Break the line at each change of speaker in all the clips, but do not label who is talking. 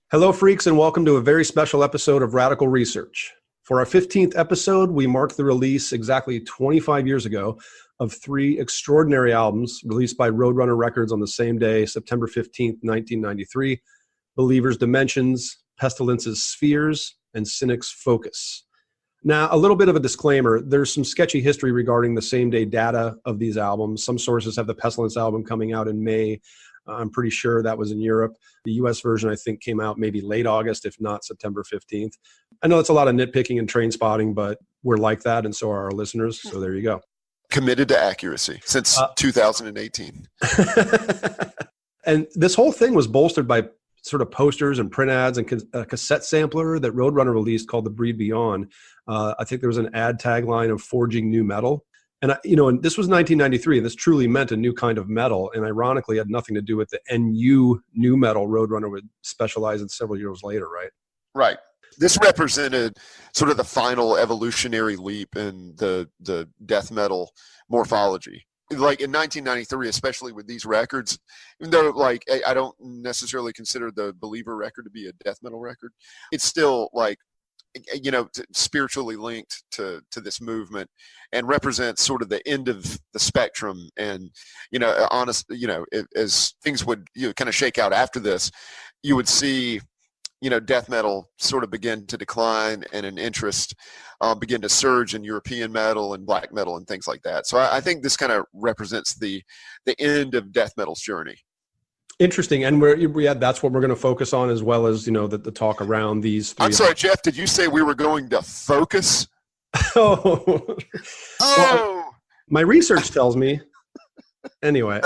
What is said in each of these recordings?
Hello, freaks, and welcome to a very special episode of Radical Research. For our 15th episode, we mark the release exactly 25 years ago of three extraordinary albums released by Roadrunner Records on the same day, September 15th, 1993, Believer's Dimensions, Pestilence's Spheres, and Cynic's Focus. Now, a little bit of a disclaimer, there's some sketchy history regarding the same-day data of these albums. Some sources have the Pestilence album coming out in May. I'm pretty sure that was in Europe. The US version, I think, came out maybe late August, if not September 15th. I know it's a lot of nitpicking and train spotting, but we're like that, and so are our listeners. So there you go.
Committed to accuracy since 2018.
And this whole thing was bolstered by sort of posters and print ads and a cassette sampler that Roadrunner released called The Breed Beyond. I think there was an ad tagline of Forging New Metal. And, and this was 1993, and this truly meant a new kind of metal, and ironically had nothing to do with the NU new metal Roadrunner would specialize in several years later, right?
Right. This represented sort of the final evolutionary leap in the death metal morphology. Like in 1993, especially with these records, even though like I don't necessarily consider the Believer record to be a death metal record, it's still like, spiritually linked to this movement and represents sort of the end of the spectrum. And, as things would kind of shake out after this, you would see, death metal sort of begin to decline and an interest begin to surge in European metal and black metal and things like that. So I think this kind of represents the end of death metal's journey.
Interesting, and that's what we're going to focus on, as well as the talk around these three.
I'm sorry, Jeff. Did you say we were going to focus?
Oh, well, my research tells me. Anyway,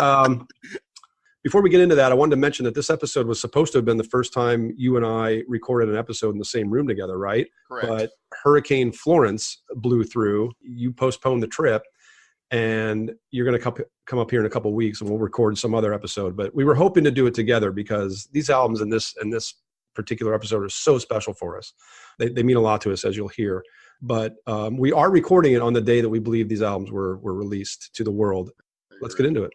before we get into that, I wanted to mention that this episode was supposed to have been the first time you and I recorded an episode in the same room together, right?
Correct.
But Hurricane Florence blew through. You postponed the trip. And you're going to come up here in a couple of weeks, and we'll record some other episode. But we were hoping to do it together because these albums and this particular episode are so special for us. They mean a lot to us, as you'll hear. But we are recording it on the day that we believe these albums were released to the world. Let's get into it.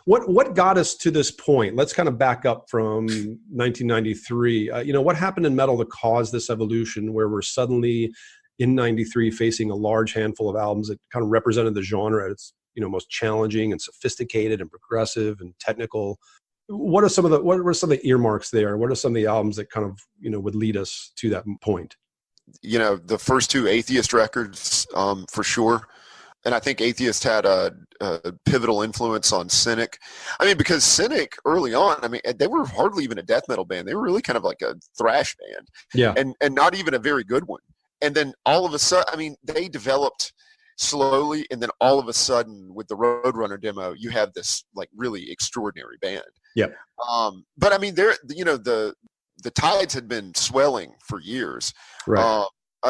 What got us to this point? Let's kind of back up from 1993. What happened in metal to cause this evolution where we're suddenly in 93 facing a large handful of albums that kind of represented the genre at its most challenging and sophisticated and progressive and technical. What are some of the earmarks there? What are some of the albums that kind of would lead us to that point?
The first two Atheist records, for sure. And I think Atheist had a pivotal influence on Cynic. I mean, because Cynic early on, they were hardly even a death metal band. They were really kind of like a thrash band.
Yeah.
And not even a very good one. And then all of a sudden, they developed slowly. And then all of a sudden with the Roadrunner demo, you have this like really extraordinary band.
Yeah.
But the tides had been swelling for years.
Right.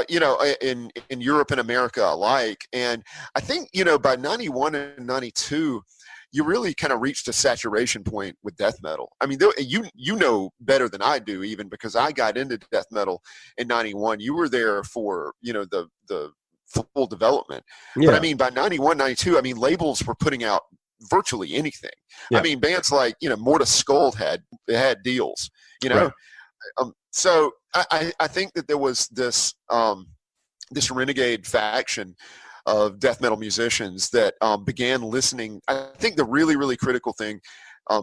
In Europe and America alike. And I think, by 91 and 92, you really kind of reached a saturation point with death metal. I mean, you know better than I do, even because I got into death metal in 91. You were there for, the full development.
Yeah.
But I mean, by 91, 92, labels were putting out virtually anything. Yeah. I mean, bands like, Mortis Skull had deals,
Right.
So I think that there was this renegade faction of death metal musicians that began listening. I think the really, really critical thing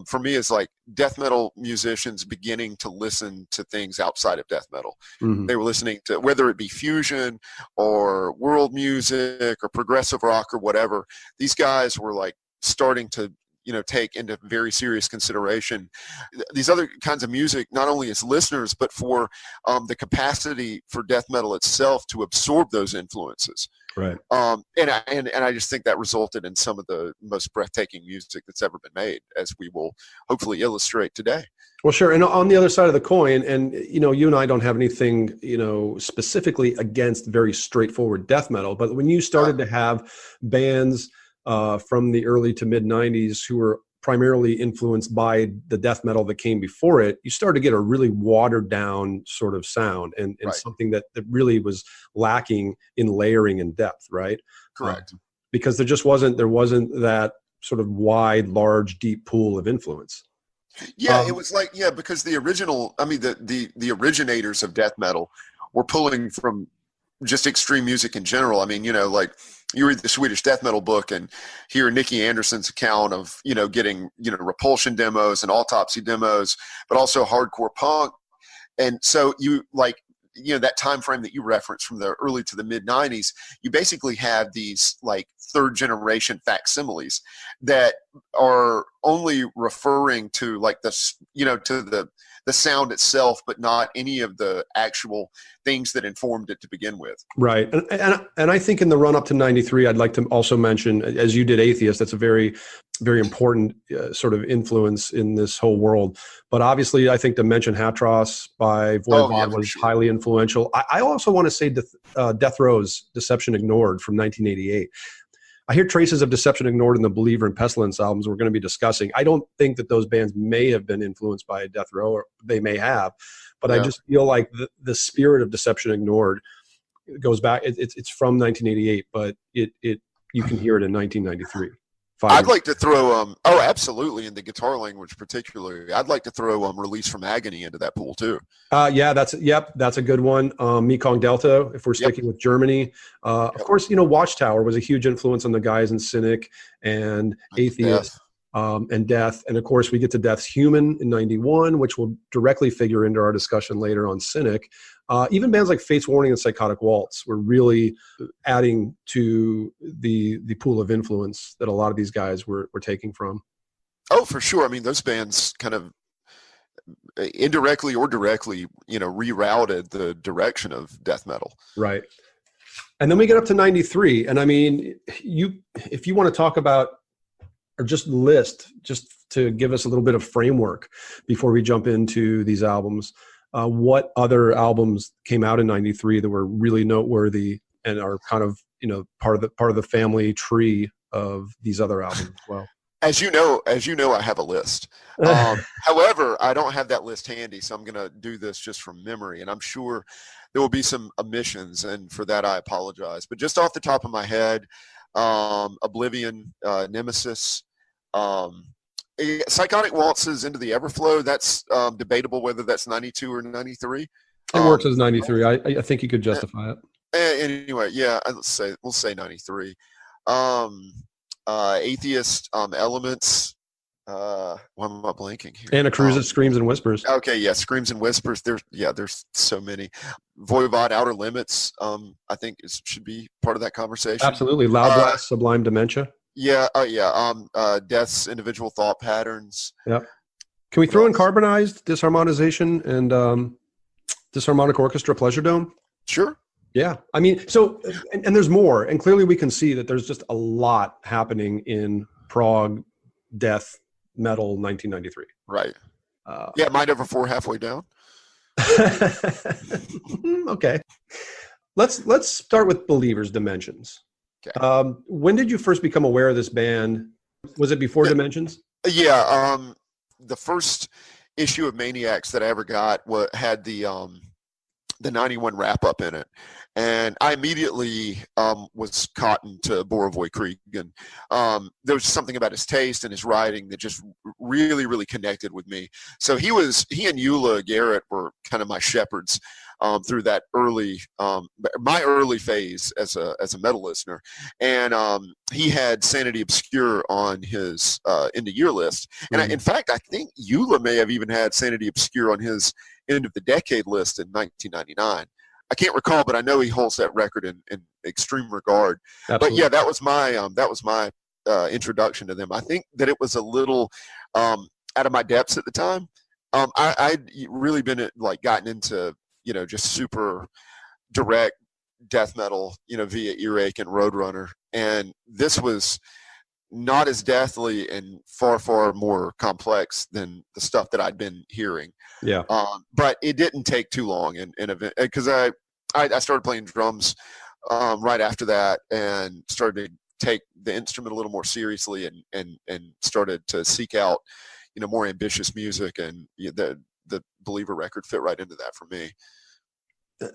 for me is like death metal musicians beginning to listen to things outside of death metal. Mm-hmm. They were listening to, whether it be fusion or world music or progressive rock or whatever, these guys were like starting to take into very serious consideration these other kinds of music, not only as listeners, but for the capacity for death metal itself to absorb those influences.
Right.
And I just think that resulted in some of the most breathtaking music that's ever been made, as we will hopefully illustrate today.
Well, sure. And on the other side of the coin, and you and I don't have anything, specifically against very straightforward death metal, but when you started to have bands from the early to mid 90s who were primarily influenced by the death metal that came before it, you started to get a really watered down sort of sound and right. something that really was lacking in layering and depth, right?
Correct.
Because there wasn't that sort of wide, large, deep pool of influence.
Yeah, it was because the originators of death metal were pulling from just extreme music in general. I mean, you read the Swedish death metal book and hear Nicky Anderson's account of, getting, Repulsion demos and Autopsy demos, but also hardcore punk. And so that time frame that you referenced from the early to the mid 90s, you basically have these third generation facsimiles that are only referring to to the sound itself, but not any of the actual things that informed it to begin with.
Right. And I think in the run up to 93, I'd like to also mention, as you did Atheist, that's a very, very important sort of influence in this whole world. But obviously, I think to mention Hatros by Voivod was highly influential. I also want to say Death Row's Deception Ignored from 1988. I hear traces of Deception Ignored in the Believer and Pestilence albums we're going to be discussing. I don't think that those bands may have been influenced by Death Row, or they may have, but I just feel like the spirit of Deception Ignored goes back. It's from 1988, but you can hear it in 1993.
I'd like to throw absolutely, in the guitar language particularly, I'd like to throw Release from Agony into that pool too.
That's a good one. Mekong Delta, if we're sticking with Germany. Of course, Watchtower was a huge influence on the guys in Cynic and Atheist and Death. And of course, we get to Death's Human in 91, which will directly figure into our discussion later on Cynic. Even bands like Fate's Warning and Psychotic Waltz were really adding to the pool of influence that a lot of these guys were taking from.
Oh, for sure. I mean, those bands kind of indirectly or directly, rerouted the direction of death metal.
Right. And then we get up to 93. And I mean, if you want to talk about, or just to give us a little bit of framework before we jump into these albums, what other albums came out in 93 that were really noteworthy and are kind of, part of the family tree of these other albums as well?
As you know, I have a list. However, I don't have that list handy, so I'm going to do this just from memory, and I'm sure there will be some omissions, and for that I apologize. But just off the top of my head, Oblivion, Nemesis, Psychotic Waltz's Into the Everflow, that's debatable whether that's 92 or 93.
It works as 93. I think you could justify it.
Anyway, we'll say 93. Atheist, Elements. Why am I blanking here?
Anna Cruz's Screams and Whispers.
Okay, yeah, Screams and Whispers. There's so many. Voivod, Outer Limits. I think should be part of that conversation.
Absolutely. Loud Blast, Sublime Dementia.
Yeah. Death's Individual Thought Patterns.
Yep. Can we throw in Carbonized, Disharmonization, and Disharmonic Orchestra, Pleasure Dome?
Sure.
Yeah. I mean, so, and there's more. And clearly we can see that there's just a lot happening in prog, death, metal, 1993.
Right. Mind Over 4 halfway down.
Okay. Let's start with Believers, Dimensions. Okay. When did you first become aware of this band? Was it before Dimensions?
Yeah. The first issue of Maniacs that I ever got had the 91 wrap up in it. And I immediately was caught into Borovoy Creek. And there was something about his taste and his writing that just really, really connected with me. So he and Eula Garrett were kind of my shepherds through that my early phase as a metal listener. And he had Sanity Obscure on his end of year list. And in fact, I think Eula may have even had Sanity Obscure on his end of the decade list in 1999. I can't recall, but I know he holds that record in extreme regard.
Absolutely.
But yeah, that was my introduction to them. I think that it was a little out of my depths at the time. I'd really been gotten into, just super direct death metal, via Earache and Roadrunner. And this was not as deathly and far, far more complex than the stuff that I'd been hearing.
Yeah.
But it didn't take too long. Because I started playing drums right after that and started to take the instrument a little more seriously and started to seek out, more ambitious music, and the Believer record fit right into that for me.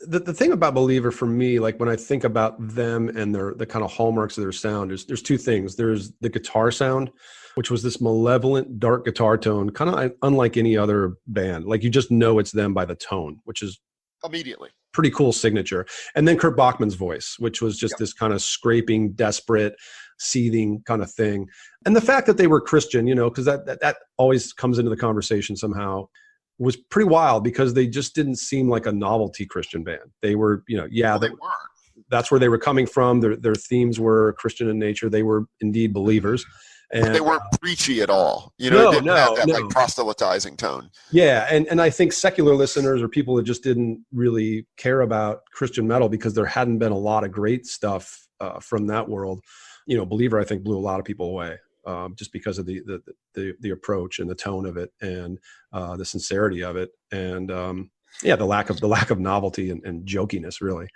The thing about Believer for me, like when I think about them and the kind of hallmarks of their sound, there's two things. There's the guitar sound, which was this malevolent, dark guitar tone, kind of unlike any other band. Like you just know it's them by the tone, which is
immediately
pretty cool signature. And then Kurt Bachman's voice, which was just this kind of scraping, desperate, seething kind of thing. And the fact that they were Christian, because that always comes into the conversation somehow, was pretty wild, because they just didn't seem like a novelty Christian band. They were, they were. That's where they were coming from. Their themes were Christian in nature. They were indeed believers. And
they weren't preachy at all. It didn't have that like proselytizing tone.
Yeah, and I think secular listeners or people that just didn't really care about Christian metal, because there hadn't been a lot of great stuff from that world. Believer, I think, blew a lot of people away. Just because of the approach and the tone of it, and the sincerity of it, and the lack of novelty and jokiness, really.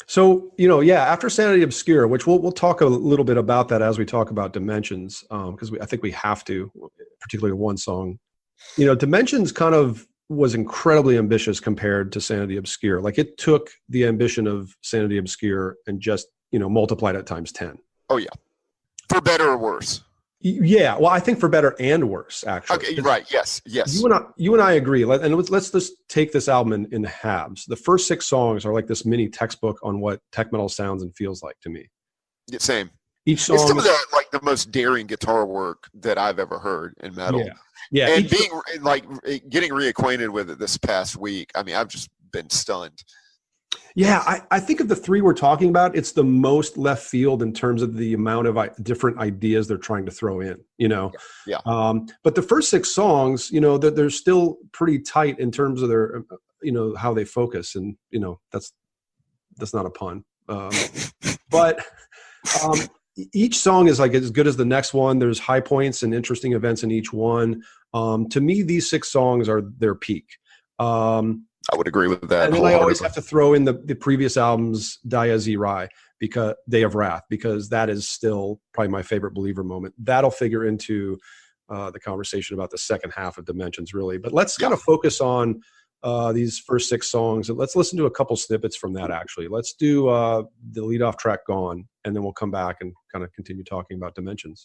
So after Sanity Obscure, which we'll talk a little bit about that as we talk about Dimensions, because I think we have to, particularly one song. Dimensions kind of was incredibly ambitious compared to Sanity Obscure. Like it took the ambition of Sanity Obscure and just multiplied it times 10.
Oh yeah. For better or worse?
Yeah, well, I think for better and worse, actually.
Okay, right. Yes.
You and I agree. And let's just take this album in halves. The first 6 songs are like this mini textbook on what tech metal sounds and feels like to me.
Yeah, same.
Each song,
it's some of the most daring guitar work that I've ever heard in metal.
Yeah.
And getting reacquainted with it this past week, I mean, I've just been stunned.
Yeah, I think of the 3 we're talking about, it's the most left field in terms of the amount of different ideas they're trying to throw in,
Yeah.
But the first 6 songs, they're still pretty tight in terms of their, how they focus. And, that's not a pun. But each song is like as good as the next one. There's high points and interesting events in each one. To me, these 6 songs are their peak.
I would agree with that.
And then I always have to throw in the previous album's Dia Zirai, because Day of Wrath, because that is still probably my favorite Believer moment. That'll figure into the conversation about the second half of Dimensions, really. But let's kind of focus on these first 6 songs. And let's listen to a couple snippets from that, actually. Let's do the lead-off track, Gone, and then we'll come back and kind of continue talking about Dimensions.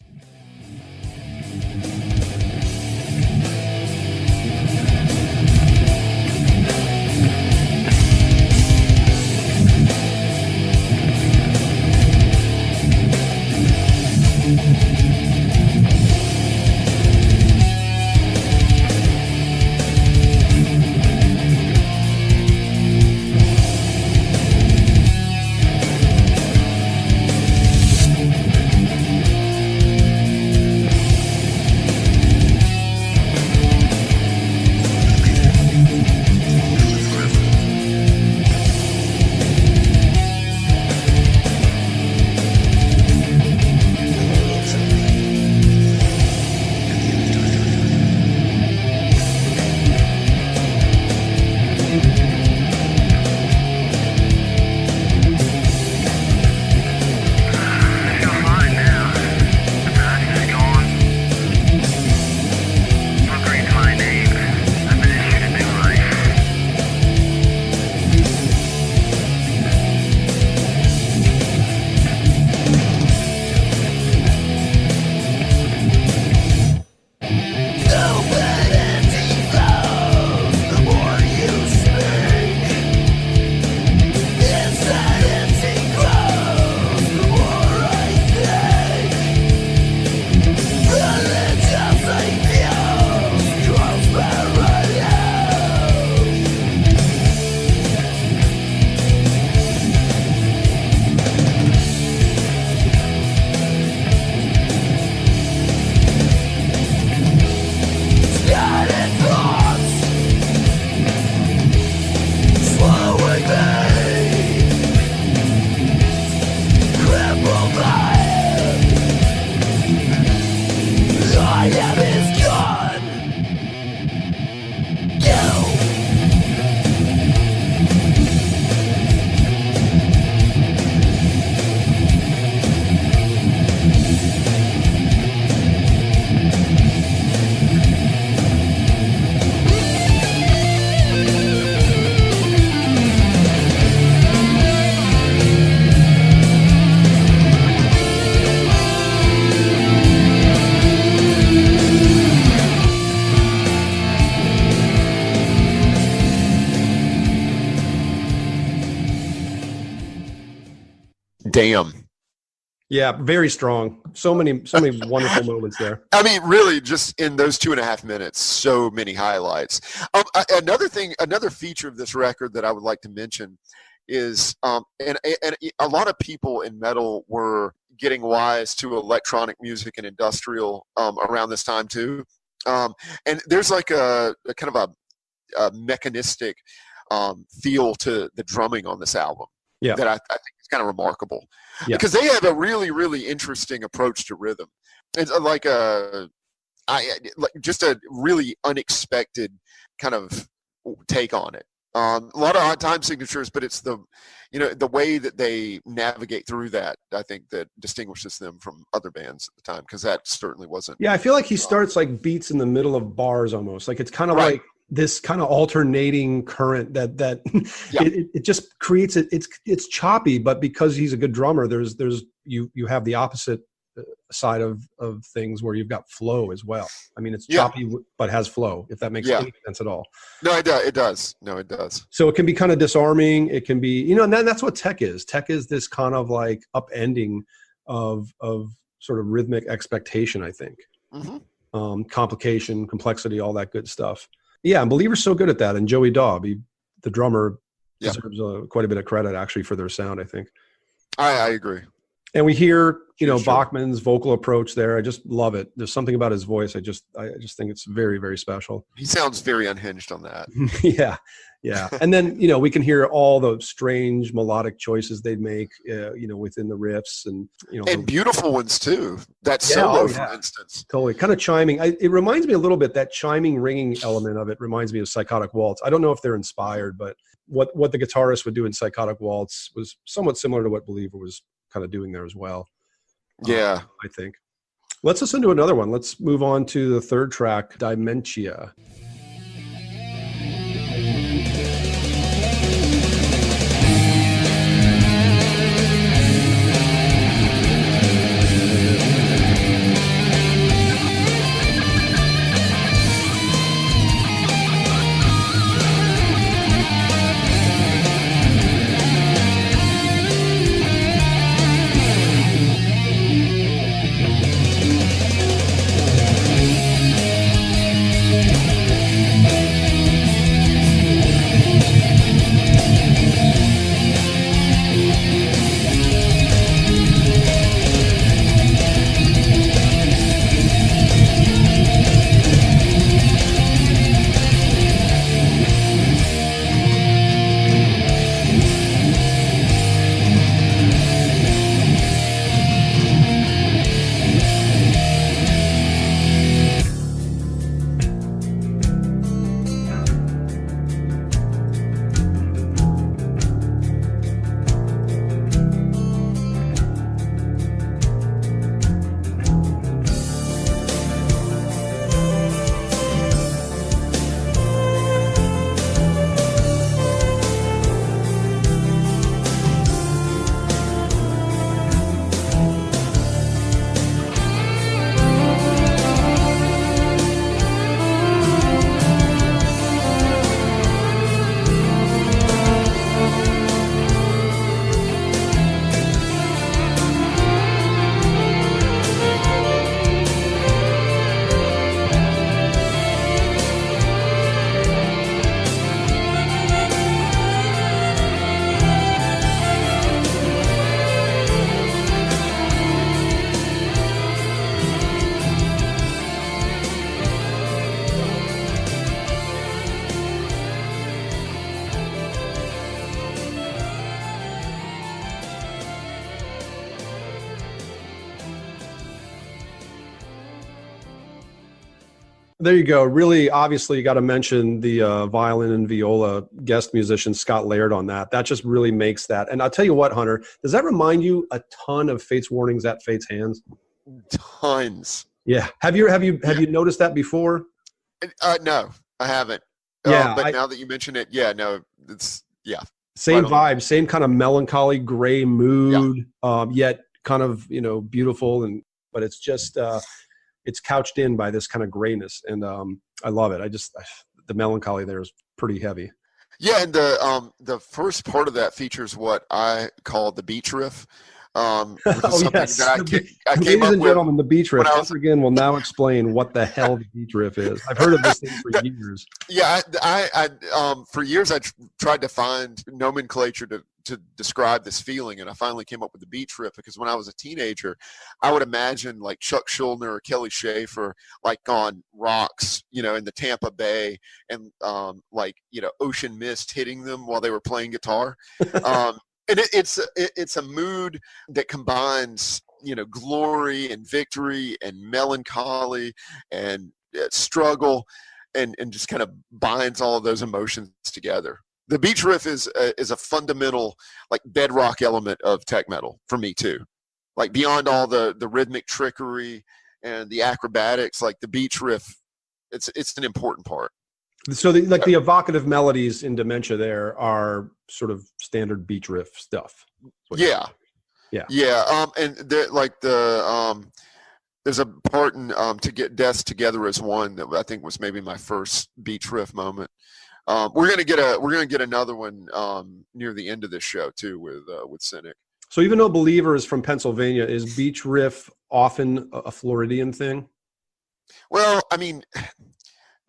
Damn.
Yeah, very strong. So many wonderful moments there.
I mean, really, just in those 2.5 minutes, so many highlights. Another feature of this record that I would like to mention is, and a lot of people in metal were getting wise to electronic music and industrial around this time too. And there's like a kind of a mechanistic feel to the drumming on this album that I think is kind of remarkable.
Yeah.
Because they have a really, really interesting approach to rhythm. It's like just a really unexpected kind of take on it. A lot of odd time signatures, but it's the way that they navigate through that, I think, that distinguishes them from other bands at the time, because that certainly wasn't.
Yeah, I feel like he starts like beats in the middle of bars almost. Like it's kind of like this kind of alternating current that it just creates it. It's choppy, but because he's a good drummer, there's you have the opposite side of things where you've got flow as well. I mean, it's choppy but has flow, if that makes any sense at all.
No, it does. No, it does.
So it can be kind of disarming. It can be, and that's what tech is. Tech is this kind of like upending of sort of rhythmic expectation, I think. Mm-hmm. Complication, complexity, all that good stuff. Yeah, and Believer's so good at that. And Joey Daub, the drummer, deserves quite a bit of credit actually for their sound, I think.
I agree.
And we hear, Bachman's vocal approach there. I just love it. There's something about his voice. I just think it's very, very special.
He sounds very unhinged on that.
Yeah. And then, we can hear all the strange melodic choices they'd make, within the riffs and,
and beautiful ones too. That solo, for instance.
Totally. Kind of chiming. It reminds me a little bit, that chiming, ringing element of it reminds me of Psychotic Waltz. I don't know if they're inspired, but what the guitarist would do in Psychotic Waltz was somewhat similar to what Believer was kind of doing there as well. I think. Let's listen to another one. Let's move on to the third track, Dementia. There you go. Really, obviously, you got to mention the violin and viola guest musician Scott Laird on that. That just really makes that. And I'll tell you what, Hunter, does that remind you a ton of Fate's Warnings at Fate's Hands?
Tons.
Yeah. Have you noticed that before?
No, I haven't.
Yeah.
But now that you mention it, it's
Same vibe, same kind of melancholy gray mood, yet kind of beautiful, but it's just. It's couched in by this kind of grayness, and I love it. The melancholy there is pretty heavy.
Yeah, and the first part of that features what I call the beach riff, Which is something
yes.
that I came
Ladies
up
and
with.
gentlemen, the beach riff. Once again, will now explain what the hell the beach riff is. I've heard of this thing for years.
Yeah, I for years I tried to find nomenclature to describe this feeling, and I finally came up with the beach riff because when I was a teenager, I would imagine like Chuck Schuldiner or Kelly Schaefer like on rocks, in the Tampa Bay, and like ocean mist hitting them while they were playing guitar. And it's a mood that combines glory and victory and melancholy and struggle, and just kind of binds all of those emotions together. The beach riff is a fundamental like bedrock element of tech metal for me too. Like beyond all the rhythmic trickery and the acrobatics, like the beach riff, it's an important part.
So the evocative melodies in Dementia there are sort of standard beach riff stuff.
Yeah. And there's a part in To Get Death Together as One that I think was maybe my first beach riff moment. We're gonna get another one near the end of this show too with Cynic.
So even though Believer is from Pennsylvania, is beach riff often a Floridian thing?
Well, I mean,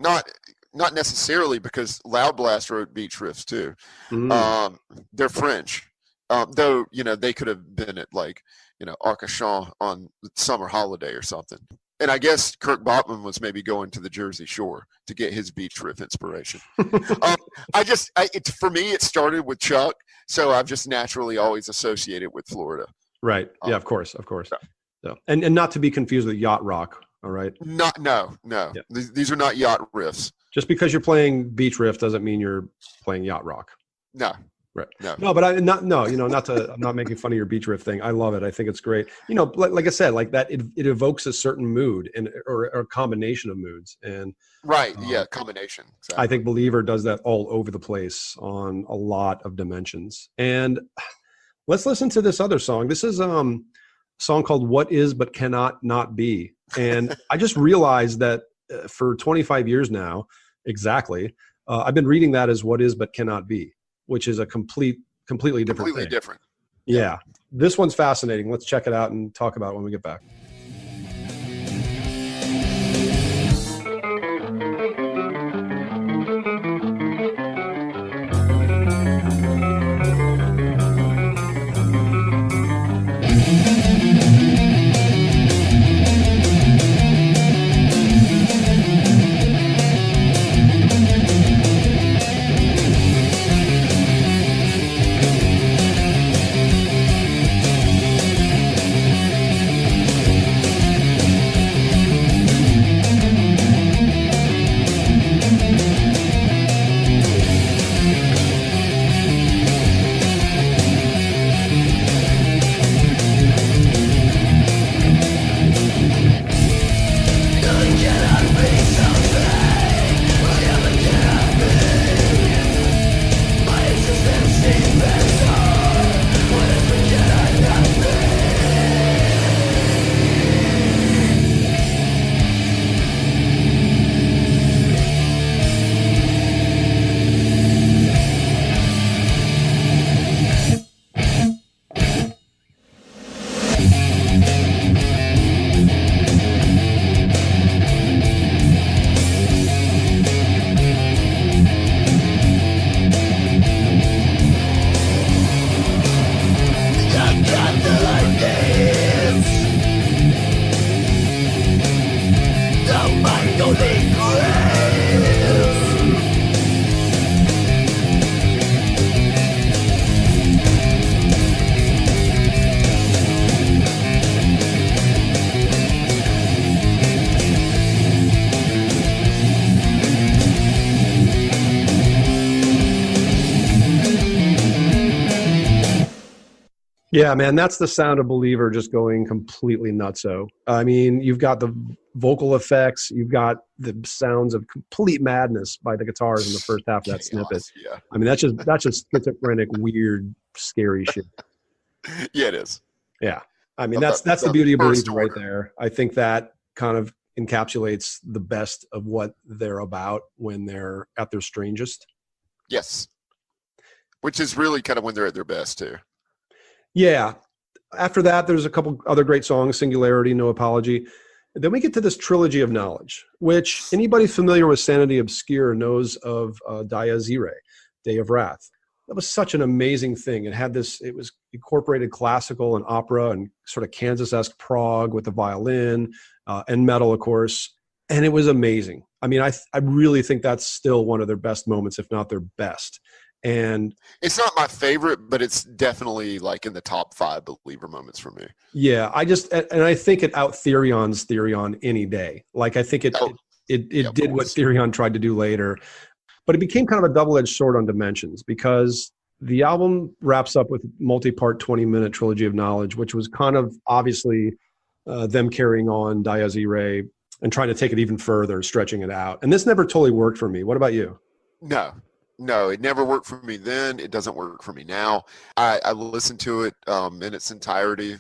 not necessarily, because Loud Blast wrote beach riffs too. They're French, though they could have been at like Arcachon on Summer Holiday or something. And I guess Kirk Bachman was maybe going to the Jersey Shore to get his beach riff inspiration. For me, it started with Chuck, so I've just naturally always associated with Florida.
Right. Yeah. Of course. So, and not to be confused with yacht rock. All right.
No. Yeah. These are not yacht riffs.
Just because you're playing beach riff doesn't mean you're playing yacht rock.
No.
Right. No, but I'm not making fun of your beach riff thing. I love it. I think it's great. Like I said, like that, it evokes a certain mood or a combination of moods. And
right. Yeah. Combination. Exactly.
I think Believer does that all over the place on a lot of dimensions. And let's listen to this other song. This is a song called What Is But Cannot Not Be. And I just realized that for 25 years now, exactly, I've been reading that as What Is But Cannot Be, which is a completely different
Completely
thing.
different.
Yeah. This one's fascinating. Let's check it out and talk about it when we get back. Yeah, man, that's the sound of Believer just going completely nutso. I mean, you've got the vocal effects, you've got the sounds of complete madness by the guitars in the first half of that snippet. Yeah. I mean, that's just schizophrenic, weird, scary shit.
Yeah, it is.
Yeah. I mean, that's the beauty of Believer right there. I think that kind of encapsulates the best of what they're about when they're at their strangest.
Yes. Which is really kind of when they're at their best too.
Yeah. After that, there's a couple other great songs, Singularity, No Apology. Then we get to this trilogy of knowledge, which anybody familiar with Sanity Obscure knows of Dies Irae, Day of Wrath. That was such an amazing thing. It was incorporated classical and opera and sort of Kansas-esque prog with the violin and metal, of course. And it was amazing. I mean, I really think that's still one of their best moments, if not their best. And
it's not my favorite, but it's definitely like in the top 5 believer moments for me.
Yeah, I think it out Therions Therion any day. Like I think it did what Therion tried to do later, but it became kind of a double-edged sword on Dimensions, because the album wraps up with multi-part 20-minute trilogy of knowledge, which was kind of obviously them carrying on Dies Irae and trying to take it even further, stretching it out. And this never totally worked for me. What about you?
No, it never worked for me then. It doesn't work for me now. I listened to it in its entirety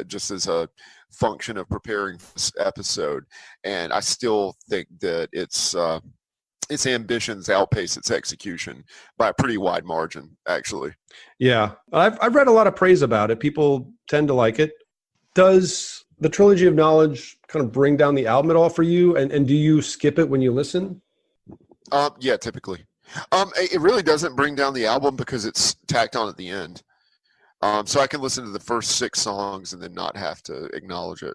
just as a function of preparing for this episode, and I still think that its ambitions outpace its execution by a pretty wide margin, actually.
Yeah, I've read a lot of praise about it. People tend to like it. Does the trilogy of knowledge kind of bring down the album at all for you? And do you skip it when you listen?
Yeah, typically. It really doesn't bring down the album because it's tacked on at the end. So I can listen to the first 6 songs and then not have to acknowledge it.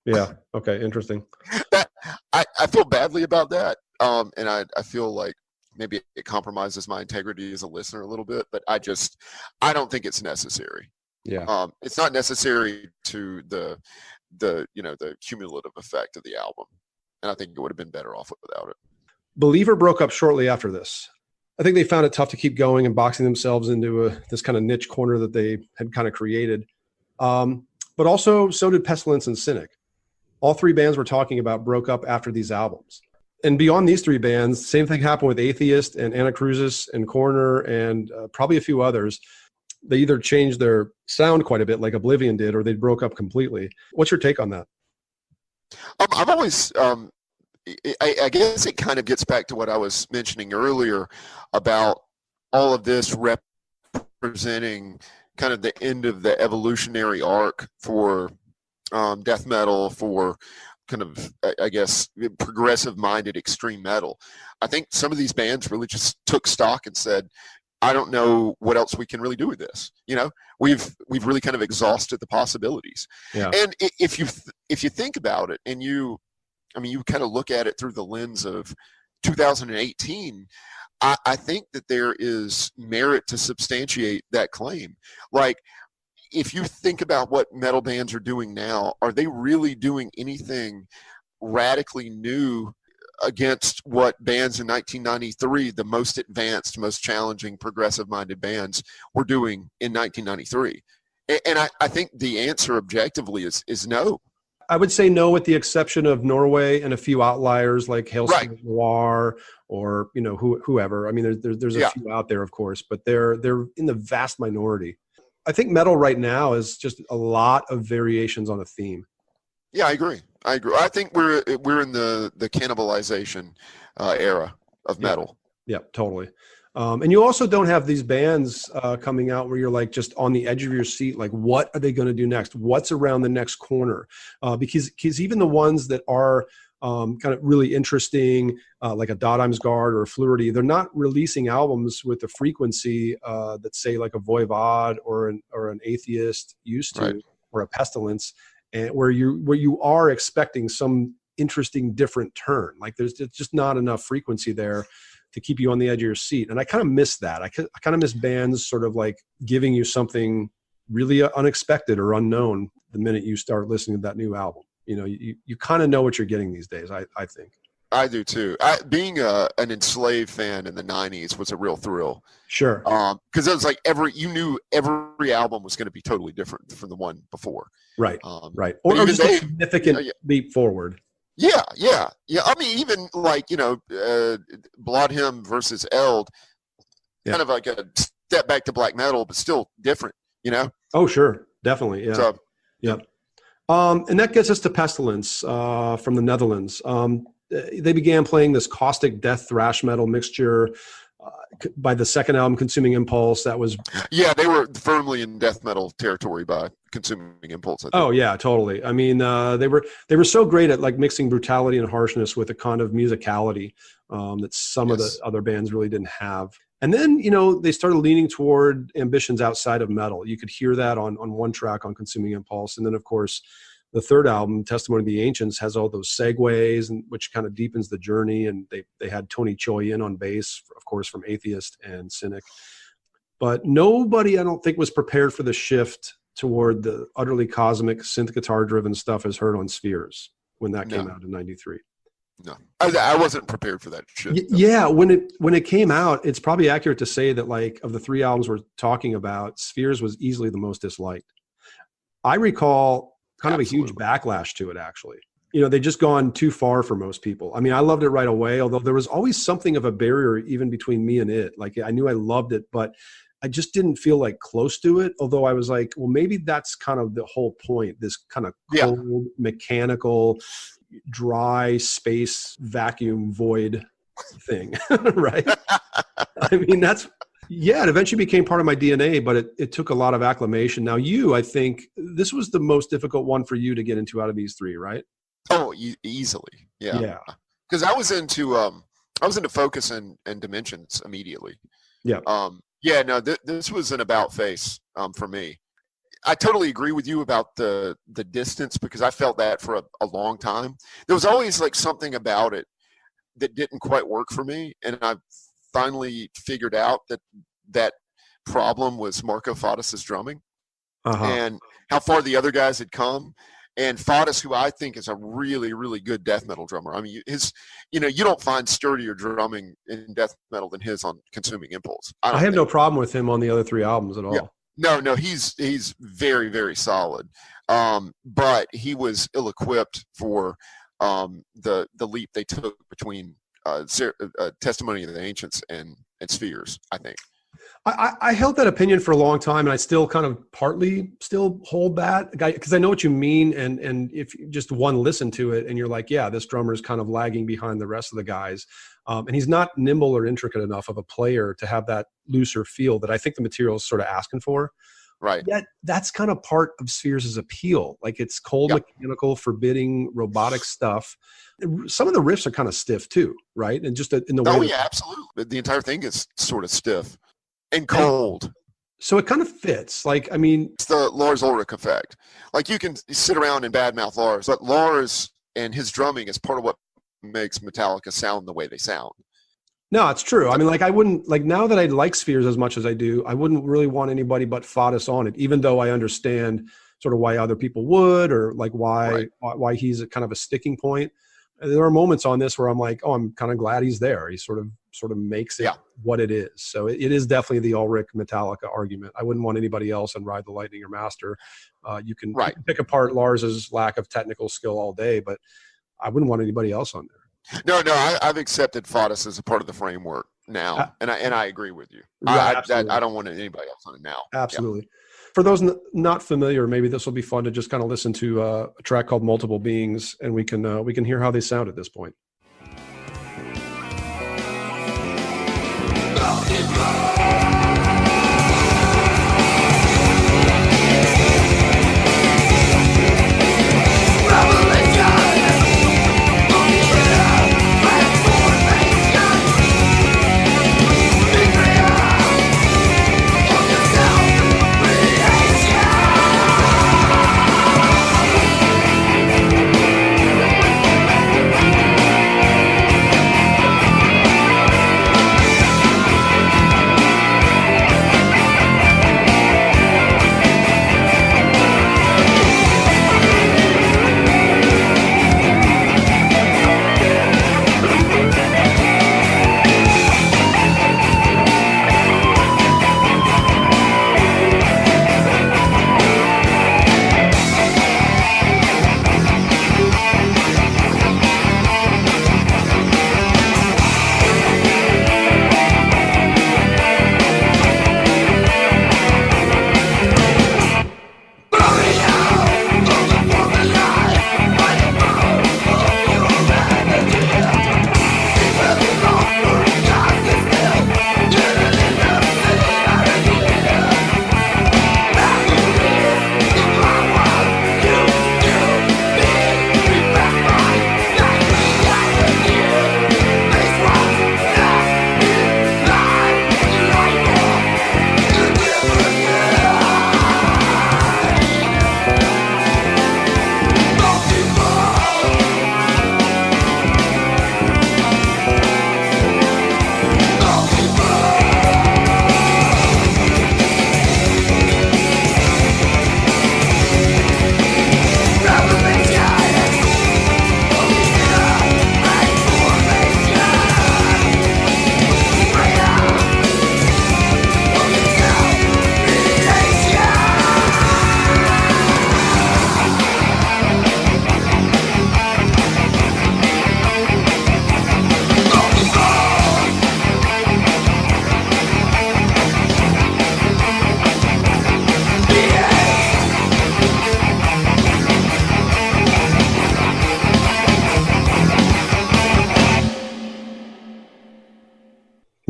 Yeah. Okay. Interesting.
I feel badly about that. And I feel like maybe it compromises my integrity as a listener a little bit, but I don't think it's necessary.
Yeah.
It's not necessary to the cumulative effect of the album. And I think it would have been better off without it.
Believer broke up shortly after this. I think they found it tough to keep going and boxing themselves into this kind of niche corner that they had kind of created. But also, so did Pestilence and Cynic. All 3 bands we're talking about broke up after these albums. And beyond these 3 bands, same thing happened with Atheist and Anacrusis and Corner and probably a few others. They either changed their sound quite a bit like Oblivion did, or they broke up completely. What's your take on that?
I've always... I guess it kind of gets back to what I was mentioning earlier about all of this representing kind of the end of the evolutionary arc for death metal, for kind of, I guess, progressive-minded extreme metal. I think some of these bands really just took stock and said, I don't know what else we can really do with this. We've really kind of exhausted the possibilities.
Yeah.
And if you think about it, and you kind of look at it through the lens of 2018, I think that there is merit to substantiate that claim. Like, if you think about what metal bands are doing now, are they really doing anything radically new against what bands in 1993, the most advanced, most challenging, progressive-minded bands, were doing in 1993? And I think the answer objectively is no.
I would say no, with the exception of Norway and a few outliers like Hailstorm Noir or whoever. I mean, there's a few out there, of course, but they're in the vast minority. I think metal right now is just a lot of variations on a theme.
Yeah, I agree. I think we're in the cannibalization era of metal.
Yeah, totally. And you also don't have these bands coming out where you're like just on the edge of your seat, like what are they going to do next? What's around the next corner? Because even the ones that are kind of really interesting, like a Dodheimsgard or a Fluidity, they're not releasing albums with the frequency that say like a Voivod or an Atheist used to, right, or a Pestilence, and where you are expecting some interesting different turn. Like there's just not enough frequency there to keep you on the edge of your seat. And I kind of miss that. I kind of miss bands sort of like giving you something really unexpected or unknown the minute you start listening to that new album. You kind of know what you're getting these days, I think.
I do too. Being an Enslaved fan in the 90s was a real thrill.
Sure.
Because it was like you knew every album was going to be totally different from the one before.
Right, right. Or just a significant leap forward.
Yeah. I mean, even like, Blood Hymn versus Eld, kind of like a step back to black metal, but still different,
Oh, sure. Definitely. Yeah.
So,
yeah. And that gets us to Pestilence from the Netherlands. They began playing this caustic death thrash metal mixture by the second album, Consuming Impulse, that was...
Yeah, they were firmly in death metal territory by Consuming Impulse, I think.
Oh, yeah, totally. I mean, they were so great at like mixing brutality and harshness with a kind of musicality that some of the other bands really didn't have. And then, they started leaning toward ambitions outside of metal. You could hear that on one track on Consuming Impulse. And then, of course, the third album, Testimony of the Ancients, has all those segues, and which kind of deepens the journey. And they had Tony Choi in on bass, of course, from Atheist and Cynic. But nobody, I don't think, was prepared for the shift toward the utterly cosmic synth guitar-driven stuff as heard on Spheres when that came out in '93.
No, I wasn't prepared for that shit.
Yeah, when it came out, it's probably accurate to say that, like, of the three albums we're talking about, Spheres was easily the most disliked. I recall kind of a huge backlash to it, actually. They'd just gone too far for most people. I mean, I loved it right away, although there was always something of a barrier even between me and it. Like, I knew I loved it, but I just didn't feel like close to it. Although I was like, well, maybe that's kind of the whole point, this kind of cold, mechanical, dry space vacuum void thing, right? I mean, it eventually became part of my DNA, but it took a lot of acclimation. Now I think this was the most difficult one for you to get into out of these three, right?
Oh, easily. Yeah. Because I was into Focus and Dimensions immediately.
Yeah.
This was an about face for me. I totally agree with you about the distance, because I felt that for a long time. There was always like something about it that didn't quite work for me, and I finally figured out that problem was Marco Faudis's drumming and how far the other guys had come. And Faudis, who I think is a really, really good death metal drummer. I mean, you don't find sturdier drumming in death metal than his on Consuming Impulse.
I have no problem with him on the other three albums at all.
Yeah. No, he's very, very solid. But he was ill-equipped for the leap they took between Testimony of the Ancients and Spheres, I think.
I held that opinion for a long time, and I still kind of partly still hold that, because I know what you mean. And if just one listen to it and you're like, yeah, this drummer is kind of lagging behind the rest of the guys. And he's not nimble or intricate enough of a player to have that looser feel that I think the material is sort of asking for.
Right.
Yet that's kind of part of Spheres' appeal. Like, it's cold, mechanical, forbidding, robotic stuff. Some of the riffs are kind of stiff too, right? And just in the way.
Oh, yeah, absolutely. The entire thing is sort of stiff and cold.
So it kind of fits. Like, I mean,
it's the Lars Ulrich effect. Like, you can sit around and badmouth Lars, but Lars and his drumming is part of what makes Metallica sound the way they sound.
No, it's true. I mean, like, I wouldn't, like, now that I like Spheres as much as I do, I wouldn't really want anybody but Faudis on it, even though I understand sort of why other people would, or like why he's a kind of a sticking point. There are moments on this where I'm like, oh, I'm kind of glad he's there. He sort of makes it what it is. So it is definitely the Ulrich Metallica argument. I wouldn't want anybody else on Ride the Lightning or Master. You can pick apart Lars's lack of technical skill all day, but I wouldn't want anybody else on there.
No, I've accepted Faudis as a part of the framework now, and I agree with you.
Yeah,
I don't want anybody else on it now.
Absolutely. Yeah. For those not familiar, maybe this will be fun to just kind of listen to a track called Multiple Beings, and we can hear how they sound at this point.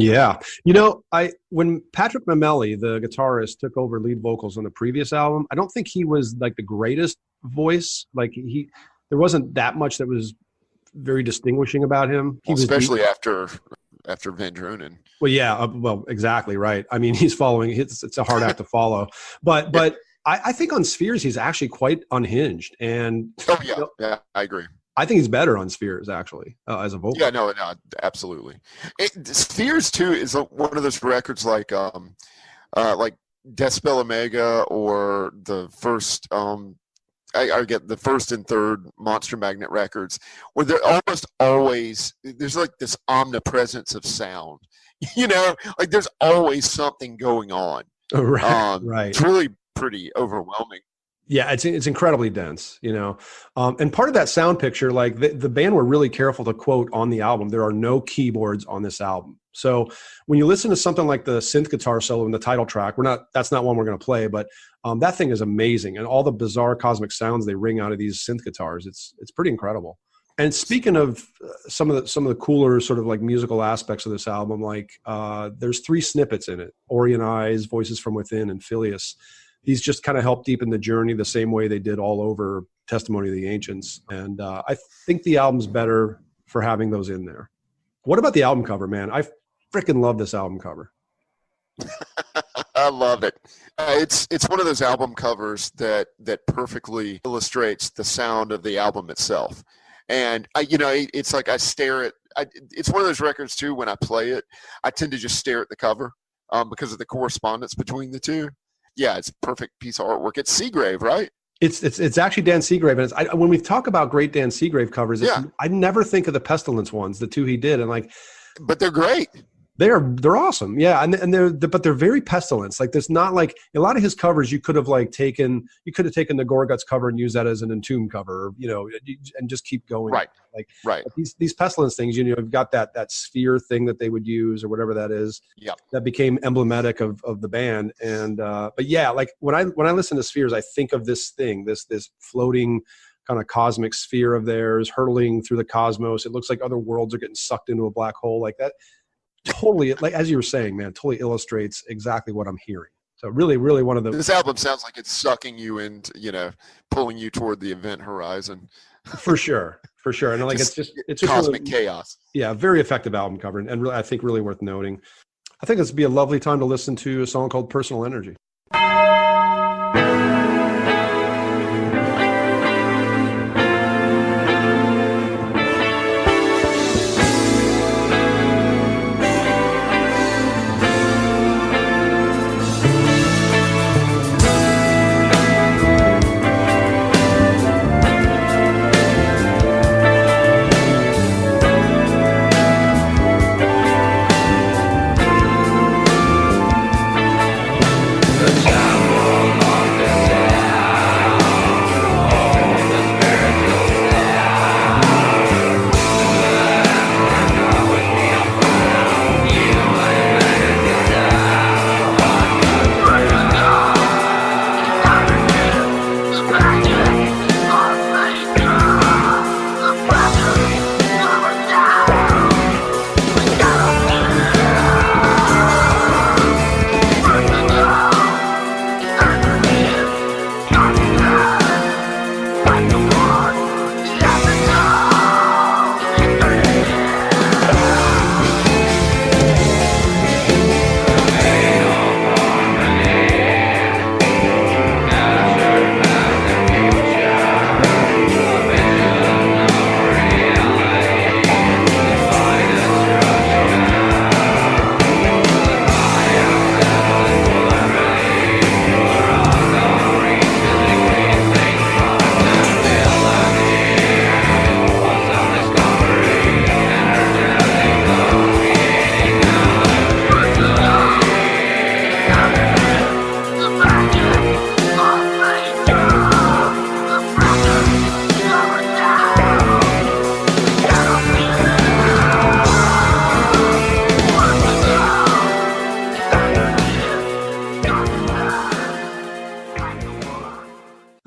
Yeah. When Patrick Mameli, the guitarist, took over lead vocals on the previous album, I don't think he was like the greatest voice. Like there wasn't that much that was very distinguishing about him. He
Well,
was
especially after Van Dronen.
Well, yeah, well, exactly right. I mean, he's following. It's a hard act to follow, but I think on Spheres he's actually quite unhinged, and
Oh yeah, yeah, I agree.
I think he's better on Spheres actually as a vocal.
Yeah, no, absolutely. Spheres too is one of those records like Decibel Omega or the first I get the first and third Monster Magnet records, where they're almost always there's like this omnipresence of sound. Like there's always something going on.
Right, right.
It's really pretty overwhelming.
Yeah, it's incredibly dense, and part of that sound picture, like the band were really careful to quote on the album, there are no keyboards on this album. So when you listen to something like the synth guitar solo in the title track, that's not one we're going to play, but that thing is amazing, and all the bizarre cosmic sounds they ring out of these synth guitars, it's pretty incredible. And speaking of some of the cooler sort of like musical aspects of this album, like there's 3 snippets in it: Orion Eyes, Voices from Within, and Phileas. These just kind of help deepen the journey the same way they did all over Testimony of the Ancients. And I think the album's better for having those in there. What about the album cover, man? I freaking love this album cover.
I love it. It's one of those album covers that perfectly illustrates the sound of the album itself. And it's like I stare at. It's one of those records too. When I play it, I tend to just stare at the cover because of the correspondence between the two. Yeah, it's a perfect piece of artwork. It's Seagrave, right?
It's actually Dan Seagrave, and when we talk about great Dan Seagrave covers, I never think of the Pestilence ones, the 2 he did, and
but they're great.
They're awesome, yeah, and they're very Pestilence. Like there's not like a lot of his covers you could have taken the Gorguts cover and used that as an Entomb cover, and just keep going.
Right.
Like these Pestilence things, you've got that sphere thing that they would use or whatever that is.
Yeah. That
became emblematic of the band, and but yeah, like when I listen to Spheres, I think of this thing, this floating kind of cosmic sphere of theirs hurtling through the cosmos. It looks like other worlds are getting sucked into a black hole like that. Totally, like as you were saying, man, totally illustrates exactly what I'm hearing. So really, really one of the.
This album sounds like it's sucking you into, pulling you toward the event horizon.
For sure, and like it's just
cosmic
really,
chaos.
Yeah, very effective album cover, and really, I think really worth noting. I think this would be a lovely time to listen to a song called "Personal Energy."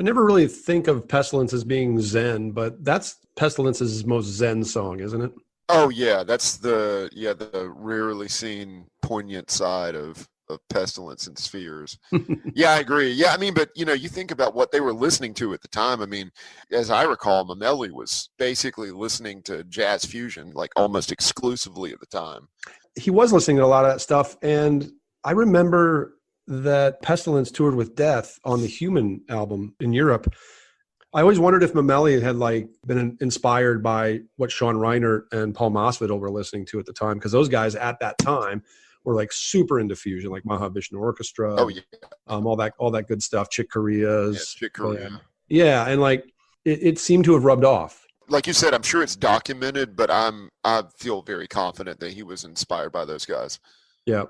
I never really think of Pestilence as being Zen, but that's Pestilence's most Zen song, isn't it?
Oh yeah, that's the rarely seen poignant side of Pestilence and Spheres. Yeah, I agree. Yeah, I mean, but you think about what they were listening to at the time. I mean, as I recall, Mameli was basically listening to jazz fusion like almost exclusively at the time.
He was listening to a lot of that stuff, and I remember that Pestilence toured with Death on the Human album in Europe. I always wondered if Mameli had like been inspired by what Sean Reinert and Paul Masvidal were listening to at the time, because those guys at that time were like super into fusion, like Mahavishnu Orchestra.
Oh yeah,
all that good stuff. Chick Corea's.
Yeah, Chick Corea.
Yeah, and like it seemed to have rubbed off.
Like you said, I'm sure it's documented, but I feel very confident that he was inspired by those guys.
Yeah.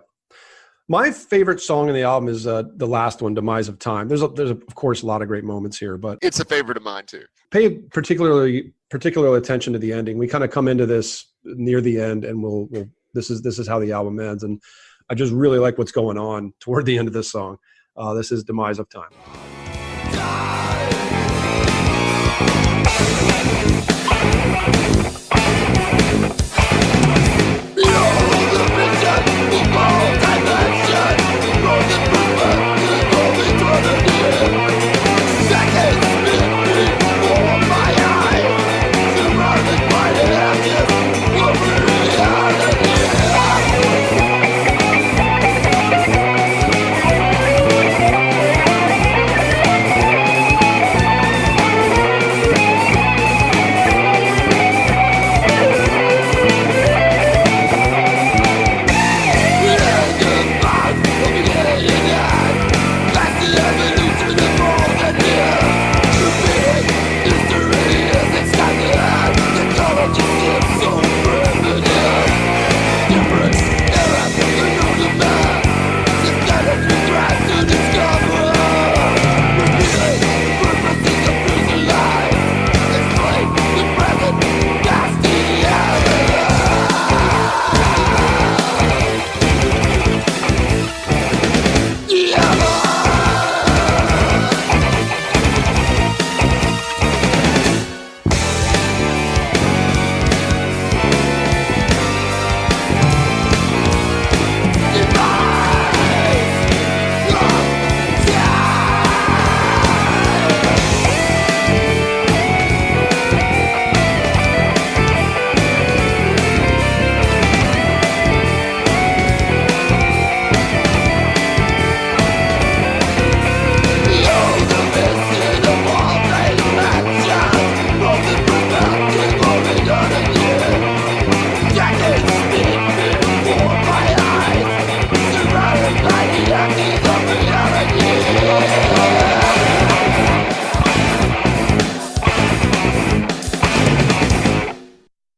My favorite song in the album is the last one, Demise of Time. There's of course a lot of great moments here, but
it's a favorite of mine too.
Pay particular attention to the ending. We kind of come into this near the end, and we'll this is how the album ends, and I just really like what's going on toward the end of this song. This is Demise of Time.